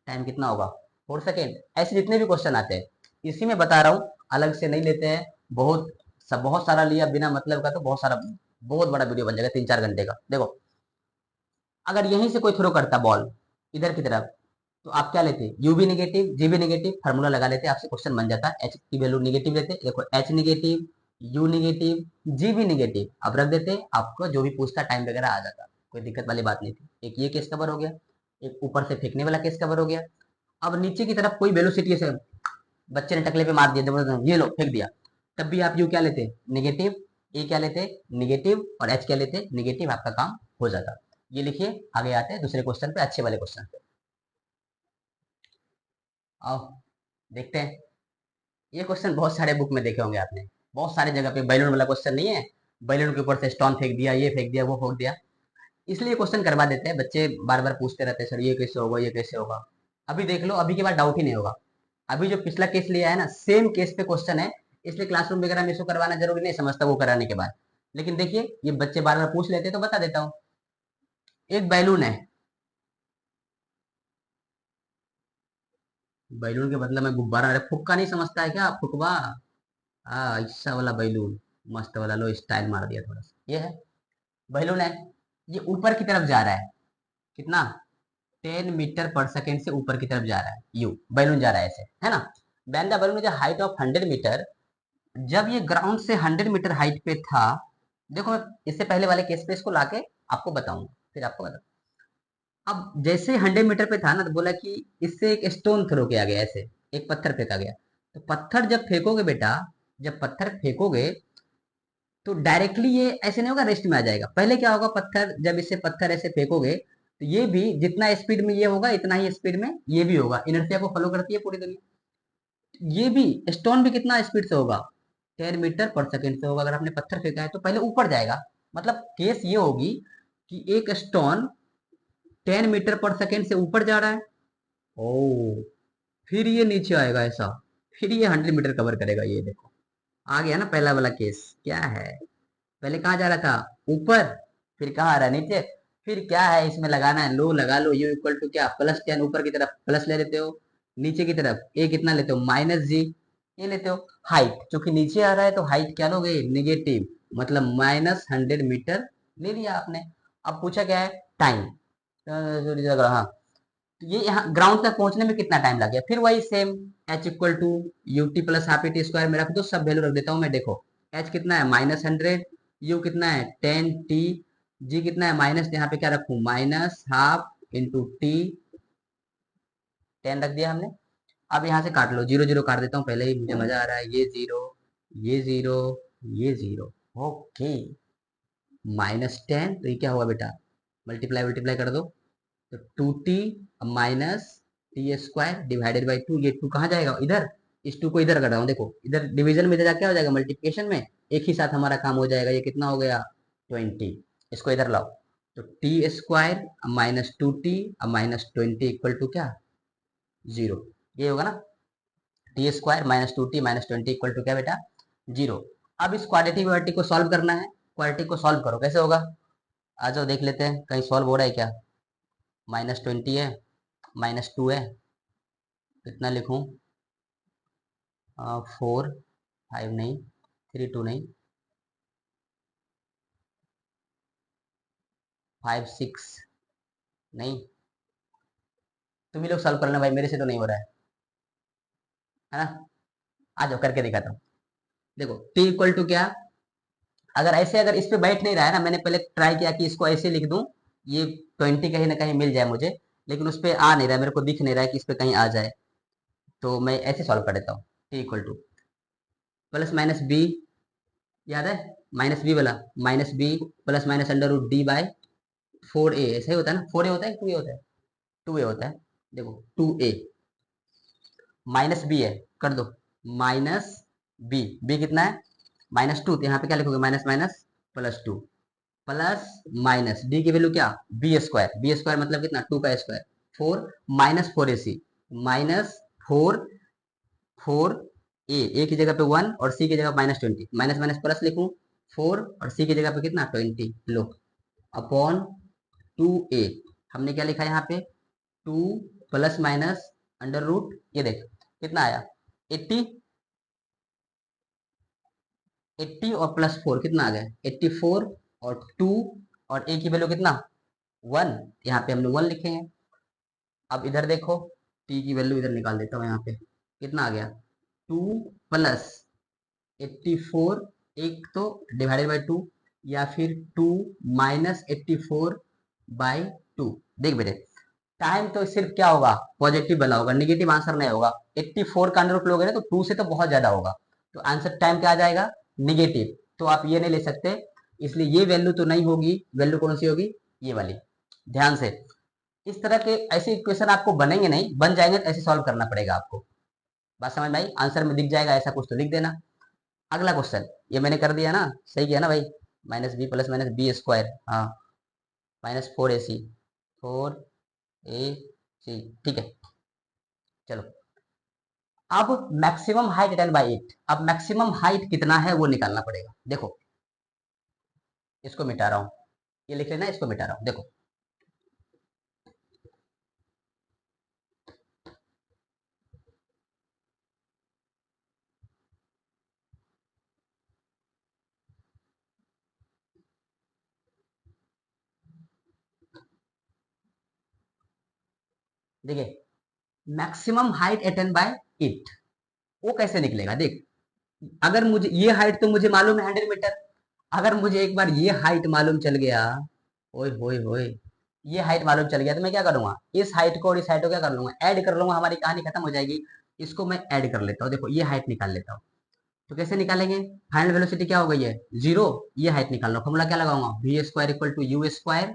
Speaker 1: टाइम कितना होगा 4 सेकेंड। ऐसे जितने भी क्वेश्चन आते हैं इसी में बता रहा हूँ, अलग से नहीं लेते हैं। बहुत सारा लिया बिना मतलब का तो बहुत बड़ा वीडियो बन जाएगा 3-4 घंटे का। देखो अगर यहीं से कोई थ्रो करता बॉल इधर की तरफ तो आप क्या लेते, यू भी निगेटिव जी भी निगेटिव, फार्मूला लगा लेते, आपसे क्वेश्चन बन जाता। एच की वैल्यू निगेटिव लेते, देखो एच निगेटिव, यू निगेटिव, जी भी निगेटिव, अब रख देते, आपको जो भी पूछता टाइम वगैरह आ जाता, कोई दिक्कत वाली बात नहीं थी। एक ये केस कवर हो गया, एक ऊपर से फेंकने वाला केस कवर हो गया। अब नीचे की तरफ कोई वेलोसिटी से बच्चे ने टकले पे मार दिया जबरदस्त, ये लो फेंक दिया, तब भी आप यू क्या लेते निगेटिव, ए क्या लेते निगेटिव, और एच क्या लेते निगेटिव, आपका काम हो जाता। ये लिखिए, आगे आते हैं दूसरे क्वेश्चन पे, अच्छे वाले क्वेश्चन पे। आओ देखते हैं। ये क्वेश्चन बहुत सारे बुक में देखे होंगे आपने, बहुत सारे जगह पे बैलून वाला क्वेश्चन नहीं है, बैलून के ऊपर से स्टोन फेंक दिया, ये फेंक दिया, वो फेंक दिया। इसलिए क्वेश्चन करवा देते हैं, बच्चे बार बार पूछते रहते हैं सर ये कैसे होगा ये कैसे होगा। अभी देख लो, अभी के बाद डाउट ही नहीं होगा। अभी जो पिछला केस लिया है ना सेम केस पे क्वेश्चन है, इसलिए क्लासरूम वगैरह में इसको करवाना जरूरी नहीं समझता वो कराने के बाद। लेकिन देखिए ये बच्चे बार बार पूछ लेते हैं तो बता देता हूँ। एक बैलून है, बैलून के बदले में गुब्बारा, अरे फुक्का नहीं समझता है क्या, फुकवा, ऐसा वाला बैलून, मस्त वाला, लो स्टाइल मार दिया थोड़ा सा। ये है बैलून है, ये ऊपर की तरफ जा रहा है, कितना 10 मीटर पर सेकेंड से ऊपर की तरफ जा रहा है, यू बैलून जा रहा है ऐसे, है ना। When the balloon is height of 100 metre, जब ये ग्राउंड से 100 मीटर हाइट पे था। देखो मैं इससे पहले वाले केस पे इसको लाके आपको बताऊंगा, फिर आपको बता। अब जैसे 100 मीटर पे था ना तो बोला कि इससे एक स्टोन थ्रो किया गया, ऐसे एक पत्थर फेंका गया। तो पत्थर जब फेंकोगे बेटा, जब पत्थर फेंकोगे तो डायरेक्टली ये ऐसे नहीं होगा, रेस्ट में आ जाएगा। पहले क्या होगा, पत्थर जब इसे पत्थर ऐसे फेंकोगे तो ये भी जितना स्पीड में ये होगा इतना ही स्पीड में ये भी होगा, इनर्शिया को फॉलो करती है पूरी दुनिया। ये भी स्टोन भी कितना स्पीड से होगा, 10 मीटर पर सेकेंड से होगा। अगर आपने पत्थर फेंका है तो पहले ऊपर जाएगा, मतलब केस ये होगी कि एक स्टोन 10 मीटर पर सेकेंड से ऊपर जा रहा है, ओ फिर ये नीचे आएगा ऐसा, फिर ये 100 मीटर कवर करेगा। ये देखो आ गया ना पहला वाला केस, क्या है, पहले कहाँ जा रहा था ऊपर, फिर कहाँ आ रहा है नीचे। फिर क्या है इसमें लगाना है, लो लगा लो, यू इक्वल टू क्या +10, ऊपर की तरफ प्लस ले लेते हो, नीचे की तरफ ए कितना लेते हो -जी, ये लेते हो। हाइट चूंकि नीचे आ रहा है तो हाइट क्या लोगे निगेटिव, मतलब -100 मीटर ले लिया आपने। अब पूछा क्या है टाइम, हाँ, तो ये यहाँ ग्राउंड तक पहुंचने में कितना टाइम लग गया, फिर वही same h equal to u t plus half t square में रख दो, सब वैल्यू रख देता हूँ मैं। देखो एच कितना है -100, यू कितना है 10 टी, जी कितना है माइनस, यहाँ पे क्या रखू -हाफ इंटू टी, 10 रख दिया हमने। अब यहाँ से काट लो, जीरो जीरो काट देता हूँ पहले ही, मुझे मजा आ रहा है, ये जीरो, ये जीरो, ये जीरो, ओके। -10 तो ये क्या हुआ बेटा, मल्टीप्लाई मल्टीप्लाई कर दो, तो 2t minus T square divided by 2, ये 2 कहाँ जाएगा इधर, इस 2 को इधर कर रहा हूँ, देखो इधर डिवीजन में इधर क्या हो जाएगा मल्टीप्लिकेशन में, एक ही साथ हमारा काम हो जाएगा। ये कितना हो गया 20, इसको इधर लाओ, तो T square -2t -20 equal to क्या 0, ये होगा ना, T square -2t -20 equal to क्या बेटा 0। अब इस क्वाड्रेटिक को सॉल्व करना है, क्वाड्रेटिक को सॉल्व करो, कैसे होगा, आ जाओ देख लेते हैं कहीं सॉल्व हो रहा है क्या। -20 है, -2 है, कितना लिखूं, 4 5 नहीं, 3 2 नहीं, 5 6 नहीं, तुम ही लोग सॉल्व कर लेना भाई, मेरे से तो नहीं हो रहा है ना। आ जाओ करके दिखाता हूँ। देखो t इक्वल टू क्या, अगर ऐसे अगर इस पे बैठ नहीं रहा है ना, मैंने पहले ट्राई किया कि इसको ऐसे लिख दूं, ये 20 कहीं ना कहीं मिल जाए मुझे, लेकिन उस पर आ नहीं रहा, मेरे को दिख नहीं रहा है कि इस पे कहीं आ जाए, तो मैं ऐसे सॉल्व कर देता हूँ। t equal to plus minus b, याद है -b वाला, -b प्लस माइनस √d/4a, ऐसा ही होता है ना, 4a होता है 2a होता है, 2a होता है। देखो 2a -b है, कर दो -b, b कितना है -2, तो यहाँ पे क्या लिखोगे minus minus +2, plus minus D की वैल्यू क्या बी स्क्वायर, बी स्क्वायर मतलब कितना 2 का स्क्वायर, 4 -4ac 4 4 ए की जगह पे 1 और सी की जगह -20, माइनस माइनस प्लस लिखूं 4 और सी की जगह पे कितना 20 लो अपॉन 2a। हमने क्या लिखा यहाँ पे 2 प्लस माइनस अंडर रूट, ये देख कितना आया 80, 80 और प्लस 4 कितना आ गया 84 और 2 और a की वैल्यू कितना 1, यहाँ पे हमने 1 लिखेंगे। अब इधर देखो t की वैल्यू इधर निकाल देता हूँ, यहाँ पे कितना आ गया 2 प्लस 84, एक तो डिवाइडेड बाई 2 या फिर 2 माइनस 84 बाई 2। देख बेटे टाइम तो सिर्फ क्या होगा पॉजिटिव वाला होगा, निगेटिव आंसर नहीं होगा। 84 का अंडर रूट लोगे ना तो 2 से तो बहुत ज्यादा होगा, तो आंसर टाइम क्या आ जाएगा निगेटिव। तो आप ये नहीं ले सकते, इसलिए ये वैल्यू तो नहीं होगी। वैल्यू कौन सी होगी ये वाली, ध्यान से। इस तरह के ऐसे इक्वेशन आपको बनेंगे नहीं, बन जाएंगे तो ऐसे सॉल्व करना पड़ेगा आपको। बात समझ में आई, आंसर में दिख जाएगा ऐसा कुछ तो लिख देना। अगला क्वेश्चन ये मैंने कर दिया ना, सही किया ना भाई, minus b plus minus b square, हाँ माइनस 4ac 4ac, ठीक है। चलो अब मैक्सिमम हाइट 10/8, अब मैक्सिमम हाइट कितना है वो निकालना पड़ेगा। देखो इसको मिटा रहा हूं, ये लिख लेना, इसको मिटा रहा हूं। देखो देखिए मैक्सिमम हाइट 10/8 वो कैसे निकलेगा। देख अगर मुझे ये हाइट तो मुझे मालूम है 100 मीटर, अगर मुझे एक बार ये हाइट मालूम चल गया, ओए होए होए, ये हाइट मालूम चल गया तो मैं क्या करूंगा, इस हाइट को और इस हाइट को क्या कर लूंगा ऐड कर लूंगा, हमारी कहानी खत्म हो जाएगी। इसको मैं ऐड कर लेता हूँ, देखो ये हाइट निकाल लेता हूँ। तो कैसे निकालेंगे, फाइनल वेलोसिटी क्या हो गई है 0, ये हाइट निकालना, फॉर्मूला क्या लगाऊंगा v square equal to u square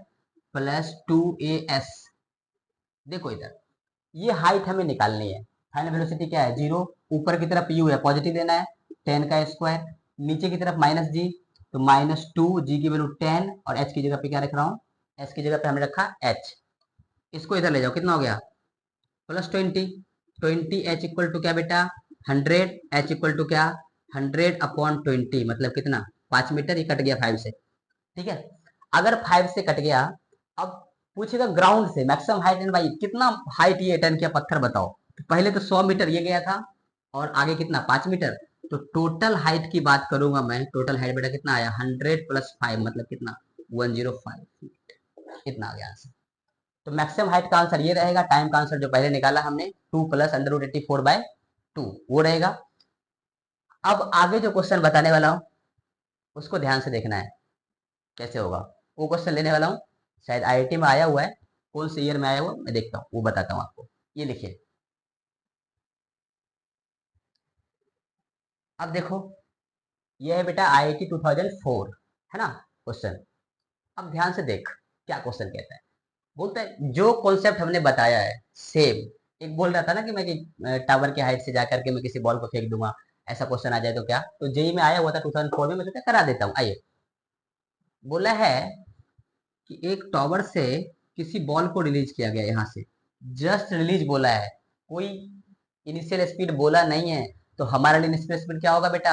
Speaker 1: plus 2as। देखो इधर ये हाइट हमें निकालनी है, फाइनल वेलोसिटी क्या है 0, ऊपर की तरफ u है पॉजिटिव लेना है 10 का स्क्वायर, नीचे की तरफ माइनस जी, तो -2 g की वैल्यू 10 और h की जगह पे क्या रख रहा हूँ, h की जगह पे हमने रखा h। इसको इधर ले जाओ, कितना हो गया +20, 20h इक्वल टू क्या बेटा 100, h इक्वल टू क्या 100/20, मतलब कितना 5 मीटर, ये कट गया 5 से, ठीक है। अगर 5 से कट गया, अब पूछेगा ग्राउंड से मैक्सिमम हाइट एंड भाई कितना हाइट ये अटेन किया पत्थर बताओ। तो पहले तो 100 मीटर ये गया था और आगे कितना 5 मीटर, तो टोटल हाइट की बात करूंगा मैं, टोटल हाइट बेटा कितना आया 100 + 5 मतलब कितना 105 फीट, इतना आ गया आंसर। तो मैक्सिमम हाइट का आंसर ये रहेगा, टाइम का आंसर जो पहले निकाला हमने 2 + √84/2 वो रहेगा। अब आगे जो क्वेश्चन बताने वाला हूं उसको ध्यान से देखना है कैसे होगा। वो क्वेश्चन लेने वाला हूँ, शायद आईआईटी में आया हुआ है, कौन से ईयर में आया हुआ मैं देखता हूँ वो बताता हूँ आपको। ये लिखिए, अब देखो ये है बेटा आईआईटी 2004 है ना क्वेश्चन। अब ध्यान से देख क्या क्वेश्चन कहता है, बोलता है जो कॉन्सेप्ट हमने बताया है सेम, एक बोल रहा था ना कि मैं टावर के हाइट से जाकर के मैं किसी बॉल को फेंक दूंगा, ऐसा क्वेश्चन आ जाए तो क्या, तो जेई में आया हुआ था 2004 में, मैं सोचा करा देता हूँ। आइए, बोला है कि एक टावर से किसी बॉल को रिलीज किया गया, यहाँ से जस्ट रिलीज बोला है, कोई इनिशियल स्पीड बोला नहीं है, तो हमारे लिए इनिशियल स्पीड क्या होगा बेटा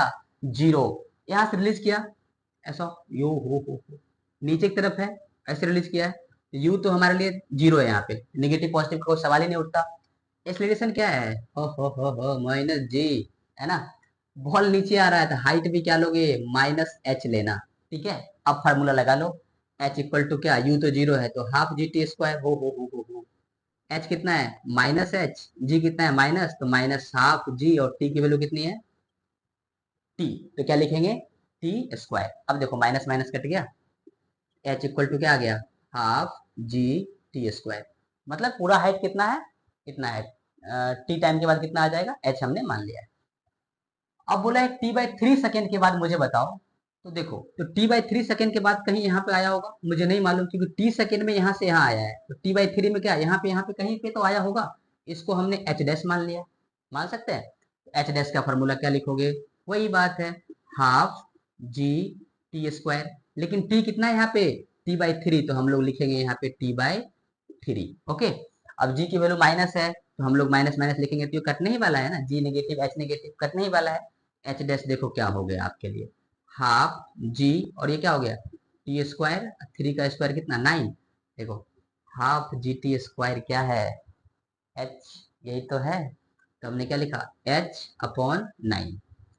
Speaker 1: 0। यहाँ से रिलीज किया ऐसा यो हो नीचे की तरफ है, ऐसे रिलीज किया है, यू तो हमारे लिए 0 है, यहाँ पे नेगेटिव पॉजिटिव का कोई सवाल ही नहीं उठता। एक्सीलरेशन क्या है हो -g, है ना। बॉल नीचे आ रहा है तो हाइट भी क्या लोगे -h लेना, ठीक है। अब फार्मूला लगा लो, h इक्वल टू क्या, u तो 0 है तो ½ g t² हो h कितना है -h, g कितना है माइनस, तो -½ g और t की वैल्यू कितनी है t, तो क्या लिखेंगे t²। अब देखो माइनस माइनस कट गया, h इक्वल टू क्या आ गया ½ g t², मतलब पूरा हाइट कितना है इतना है, t टाइम के बाद कितना आ जाएगा h हमने मान लिया है। अब बोला है t/3 सेकेंड के बाद मुझे बताओ, तो देखो तो t/3 सेकेंड के बाद कहीं यहाँ पे आया होगा, मुझे नहीं मालूम क्योंकि t सेकेंड में यहाँ से यहाँ आया है, तो t/3 में क्या यहाँ पे कहीं पे तो आया होगा, इसको हमने h डैश मान लिया, मान सकते हैं। h डैश का फॉर्मूला क्या लिखोगे, वही बात है ½ g t², लेकिन t कितना है यहाँ पे t/3, तो हम लोग लिखेंगे यहाँ पे t/3, ओके। अब g की वैल्यू माइनस है तो हम लोग माइनस माइनस लिखेंगे तो ये कटने ही वाला है ना, जी नेगेटिव एच नेगेटिव कटने ही वाला है। एच डैश देखो क्या हो गया आपके लिए, हाफ जी, और ये क्या हो गया टी स्क्वायर, 3 का स्क्वायर कितना 9, देखो हाफ जी टी स्क्वायर क्या है एच, यही तो है। तो हमने क्या लिखा एच अपॉन 9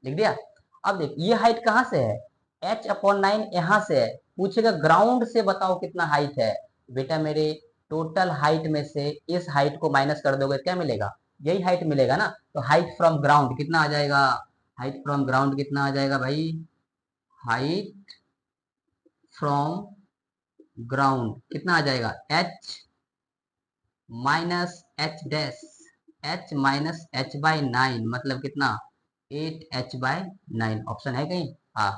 Speaker 1: लिख दिया। अब देख ये हाइट कहाँ से है, एच अपॉन 9 यहाँ से है, पूछेगा ग्राउंड से बताओ कितना हाइट है, बेटा मेरे टोटल हाइट में से इस हाइट को माइनस कर दोगे क्या मिलेगा, यही हाइट मिलेगा ना। तो हाइट फ्रॉम ग्राउंड कितना आ जाएगा, हाइट फ्रॉम ग्राउंड कितना आ जाएगा भाई, हाइट फ्रॉम ग्राउंड कितना आ जाएगा H minus H dash, H minus H by 9 मतलब कितना 8h/9। ऑप्शन है कहीं, हाँ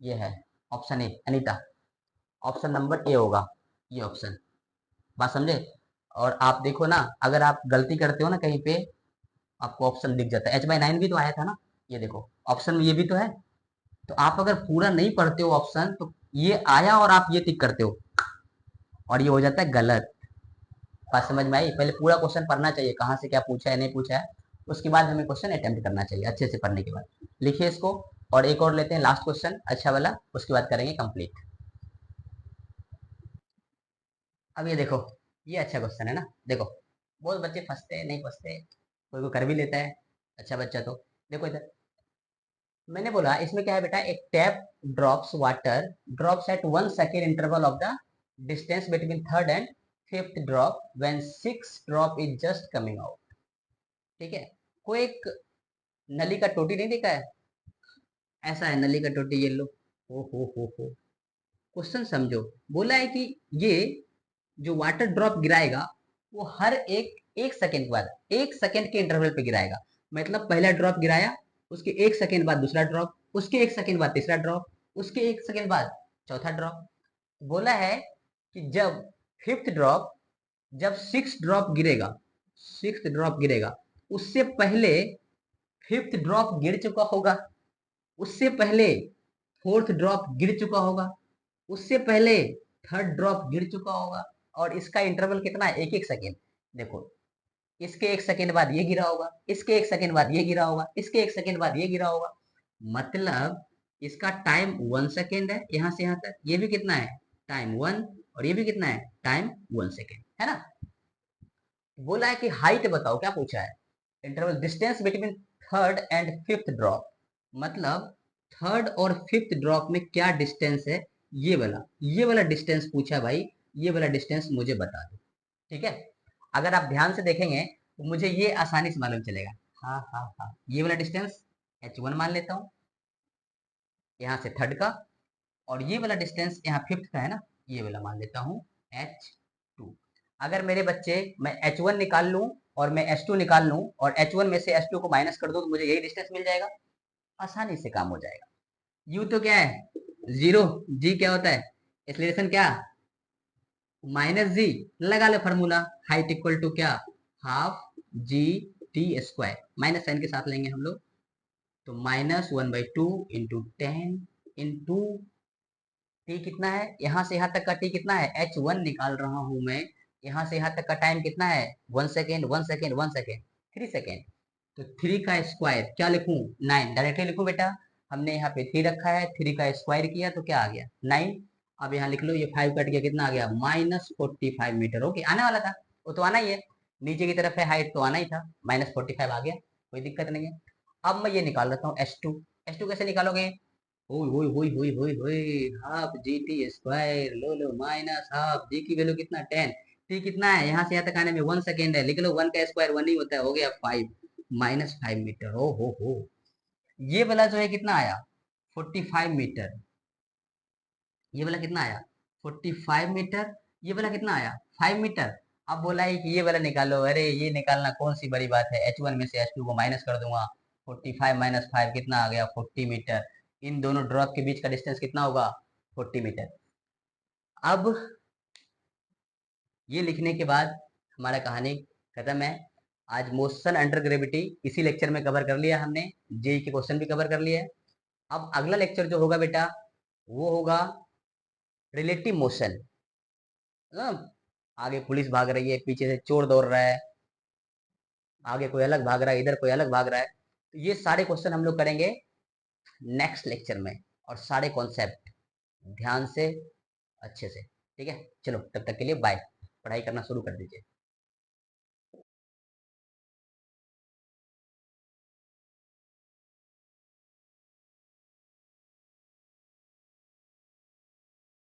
Speaker 1: ये है option A Anita, option number A होगा ये ऑप्शन, बात समझे। और आप देखो ना अगर आप गलती करते हो ना कहीं पे, आपको ऑप्शन दिख जाता है, h/9 भी तो आया था ना, ये देखो ऑप्शन में ये भी तो है। तो आप अगर पूरा नहीं पढ़ते हो ऑप्शन तो ये आया और आप ये टिक करते हो और ये हो जाता है गलत। बात समझ में आई, पहले पूरा क्वेश्चन पढ़ना चाहिए कहाँ से क्या पूछा है नहीं पूछा है, उसके बाद हमें क्वेश्चन अटेम्प्ट करना चाहिए अच्छे से पढ़ने के बाद। लिखिए इसको, और एक और लेते हैं लास्ट क्वेश्चन अच्छा वाला, उसके बाद करेंगे कंप्लीट। अब ये देखो, ये अच्छा क्वेश्चन है ना, देखो बहुत बच्चे फंसते हैं नहीं फंसते, कोई को कर भी लेता है अच्छा बच्चा तो। देखो इधर मैंने बोला इसमें क्या है बेटा, एक tap drops water drops at 1 second interval of the distance between third and fifth drop when 6 drop is just coming out. ठीक है, कोई एक नली का टोटी नहीं देखा है, ऐसा है नली का टोटी ये लो, हो क्वेश्चन समझो। बोला है कि ये जो वाटर ड्रॉप गिराएगा वो हर एक 1 सेकेंड के बाद 1 सेकेंड के इंटरवल पे गिराएगा। मतलब पहला ड्रॉप गिराया, उसके 1 सेकेंड बाद दूसरा ड्रॉप, उसके 1 सेकेंड बाद तीसरा ड्रॉप, उसके 1 सेकेंड बाद चौथा ड्रॉप। बोला है कि जब फिफ्थ ड्रॉप, जब 6 ड्रॉप गिरेगा, 6th ड्रॉप गिरेगा उससे पहले फिफ्थ ड्रॉप गिर चुका होगा, उससे पहले फोर्थ ड्रॉप गिर चुका होगा, उससे पहले थर्ड ड्रॉप गिर चुका होगा, और इसका इंटरवल कितना है 1 1 सेकेंड। देखो इसके 1 सेकेंड बाद ये गिरा होगा, इसके 1 सेकेंड बाद ये गिरा होगा, इसके 1 सेकेंड बाद ये गिरा होगा, मतलब इसका टाइम 1 सेकेंड है यहाँ से यहाँ तक, ये भी कितना है टाइम 1, और ये भी कितना है टाइम 1 सेकेंड है ना। बोला है कि हाइट बताओ, क्या पूछा है interval distance between third and fifth drop, मतलब थर्ड और फिफ्थ ड्रॉप में क्या डिस्टेंस है, ये वाला डिस्टेंस पूछा भाई, ये वाला डिस्टेंस मुझे बता दो। ठीक है, अगर आप ध्यान से देखेंगे तो मुझे ये आसानी से मालूम चलेगा, हाँ हाँ हाँ ये वाला डिस्टेंस h1 मान लेता हूँ यहाँ से थर्ड का, और ये वाला डिस्टेंस यहाँ फिफ्थ का है ना, ये वाला मान लेता हूँ h2। अगर मेरे बच्चे मैं h1 निकाल लूं और मैं h2 निकाल लूं और h1 में से h2 को माइनस कर दूं तो मुझे यही डिस्टेंस मिल जाएगा, आसानी से काम हो जाएगा। u तो क्या है जीरो, g क्या होता है एक्सीलरेशन क्या माइनस जी, लगा लो फॉर्मूला, हाइट इक्वल टू क्या half g t square, minus sign के साथ लेंगे हम लोग, तो -1/2 इंटू 10 इंटू टी कितना है, यहाँ से यहाँ तक का टी कितना है h1 निकाल रहा हूं मैं, यहाँ से यहाँ तक का टाइम कितना है 1 सेकेंड 1 सेकेंड 1 सेकेंड 3 सेकेंड, तो 3 का स्क्वायर क्या लिखूं 9, डायरेक्टली लिखूं बेटा, हमने यहाँ पे 3 रखा है, 3 का स्क्वायर किया तो क्या आ गया 9। अब यहाँ लिख लो, ये 5 कट गया कितना आ गया -45 मीटर, ओके आने वाला था, वो तो आना ही है, नीचे की तरफ है हाइट तो आना ही था, -45 आ गया, कोई दिक्कत नहीं है। अब मैं ये निकाल लेता हूँ एच टू, एच टू कैसे निकालोगे, ओए ओए ओए ओए ओए ओए, हाफ जी टी स्क्वायर लो लो माइनस हाफ जी की वैल्यू कितना 10, टी कितना है यहाँ से यहाँ तक आने में 1 सेकेंड है, लिख लो 1 का स्क्वायर 1 ही होता है, हो गया 5, -5 मीटर। ओ हो, ये वाला जो है कितना आया 45 मीटर, ये वाला कितना आया 45 मीटर, ये वाला कितना आया 5 मीटर। अब बोला है कि ये वाला निकालो, अरे ये निकालना कौन सी बड़ी बात है, h1 में से h2 को माइनस कर दूंगा, 45 - 5 कितना आ गया 40 मीटर, इन दोनों ड्रॉप के बीच का डिस्टेंस कितना होगा 40 मीटर। अब ये लिखने के बाद हमारा कहानी खत्म है। आज मोशन अंडर ग्रेविटी इसी लेक्चर में कवर कर लिया हमने, जेई के क्वेश्चन भी कवर कर लिए। अब अगला लेक्चर जो होगा बेटा वो होगा रिलेटिव मोशन। आगे पुलिस भाग रही है, पीछे से चोर दौड़ रहा है, आगे कोई अलग भाग रहा है, इधर कोई अलग भाग रहा है। तो ये सारे क्वेश्चन हम लोग करेंगे नेक्स्ट लेक्चर में, और सारे कॉन्सेप्ट ध्यान से, अच्छे से। ठीक है, चलो तब तक के लिए बाय। पढ़ाई करना शुरू कर दीजिए।